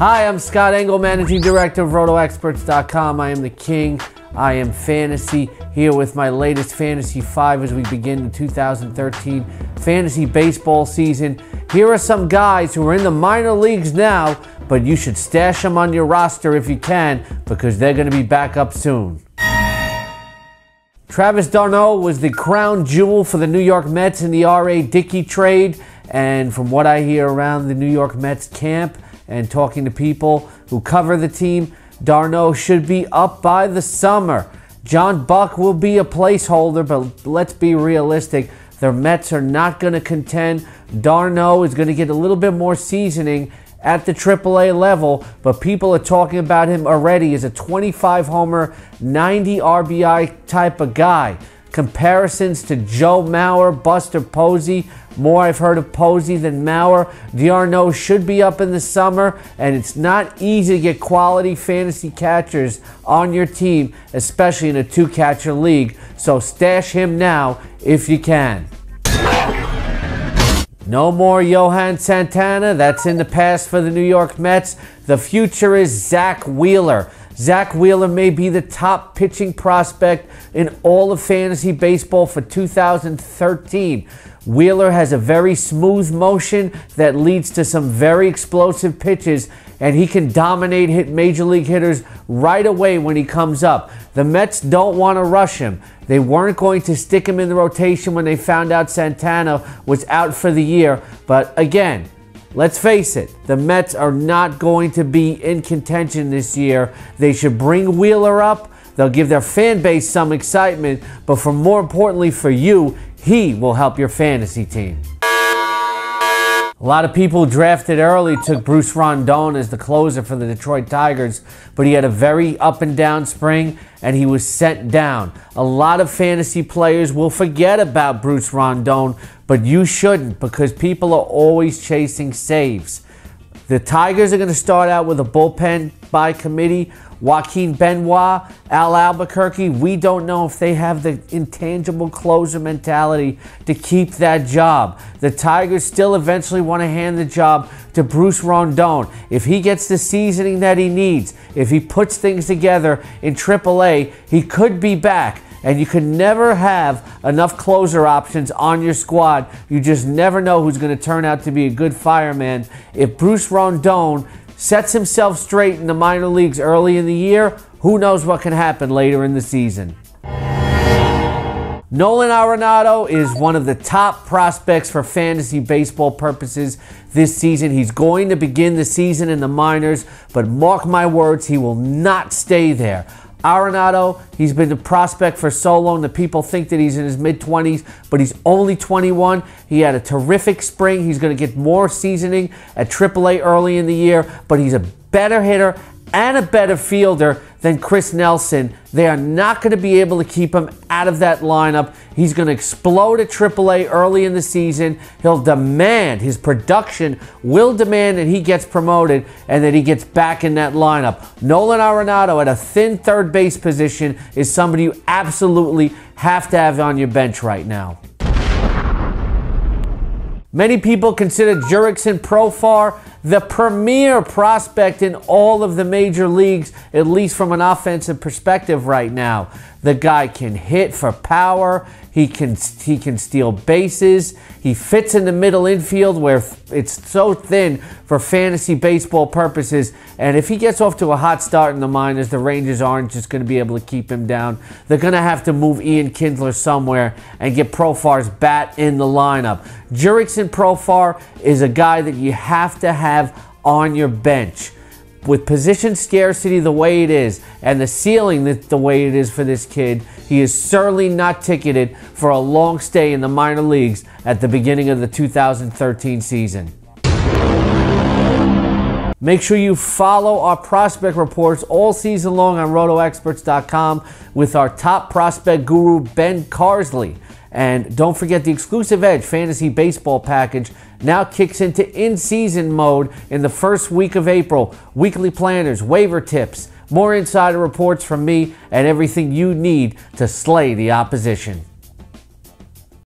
Hi, I'm Scott Engel, Managing Director of RotoExperts.com. I am the king. I am fantasy, here with my latest Fantasy 5 as we begin the 2013 fantasy baseball season. Here are some guys who are in the minor leagues now, but you should stash them on your roster if you can, because they're going to be back up soon. Travis d'Arnaud was the crown jewel for the New York Mets in the R.A. Dickey trade, and from what I hear around the New York Mets camp and talking to people who cover the team, d'Arnaud should be up by the summer. John Buck will be a placeholder, but let's be realistic. The Mets are not going to contend. d'Arnaud is going to get a little bit more seasoning at the AAA level, but people are talking about him already as a 25-homer, 90 RBI type of guy. Comparisons to Joe Mauer, Buster Posey. More I've heard of Posey than Mauer. d'Arnaud should be up in the summer, and it's not easy to get quality fantasy catchers on your team, especially in a two-catcher league. So stash him now if you can. No more Johan Santana. That's in the past for the New York Mets. The future is Zach Wheeler. Zach Wheeler may be the top pitching prospect in all of fantasy baseball for 2013. Wheeler has a very smooth motion that leads to some very explosive pitches, and he can dominate major league hitters right away when he comes up. The Mets don't want to rush him. They weren't going to stick him in the rotation when they found out Santana was out for the year, but again, let's face it, the Mets are not going to be in contention this year. They should bring Wheeler up. They'll give their fan base some excitement, but more importantly for you, he will help your fantasy team. A lot of people drafted early took Bruce Rondon as the closer for the Detroit Tigers, but he had a very up and down spring and he was sent down. A lot of fantasy players will forget about Bruce Rondon, but you shouldn't, because people are always chasing saves. The Tigers are going to start out with a bullpen by committee. Joaquin Benoit, Al Albuquerque, we don't know if they have the intangible closer mentality to keep that job. The Tigers still eventually want to hand the job to Bruce Rondon. If he gets the seasoning that he needs, if he puts things together in AAA, he could be back. And you can never have enough closer options on your squad. You just never know who's going to turn out to be a good fireman. If Bruce Rondon sets himself straight in the minor leagues early in the year, who knows what can happen later in the season. Nolan Arenado is one of the top prospects for fantasy baseball purposes this season. He's going to begin the season in the minors, but mark my words, he will not stay there. Arenado, he's been a prospect for so long that people think that he's in his mid-20s, but he's only 21. He had a terrific spring. He's going to get more seasoning at AAA early in the year, but he's a better hitter and a better fielder than Chris Nelson. They are not going to be able to keep him out of that lineup. He's going to explode at AAA early in the season. He'll demand, his production will demand that he gets promoted and that he gets back in that lineup. Nolan Arenado at a thin third base position is somebody you absolutely have to have on your bench right now. Many people consider Jurickson Profar the premier prospect in all of the major leagues, at least from an offensive perspective right now. The guy can hit for power. He can steal bases. He fits in the middle infield where it's so thin for fantasy baseball purposes. And if he gets off to a hot start in the minors, the Rangers aren't just going to be able to keep him down. They're going to have to move Ian Kinsler somewhere and get Profar's bat in the lineup. Jurickson Profar is a guy that you have to have on your bench. With position scarcity the way it is and the ceiling the way it is for this kid, he is certainly not ticketed for a long stay in the minor leagues at the beginning of the 2013 season. Make sure you follow our prospect reports all season long on RotoExperts.com with our top prospect guru, Ben Carsley. And don't forget the exclusive Edge Fantasy Baseball package now kicks into in-season mode in the first week of April. Weekly planners, waiver tips, more insider reports from me, and everything you need to slay the opposition.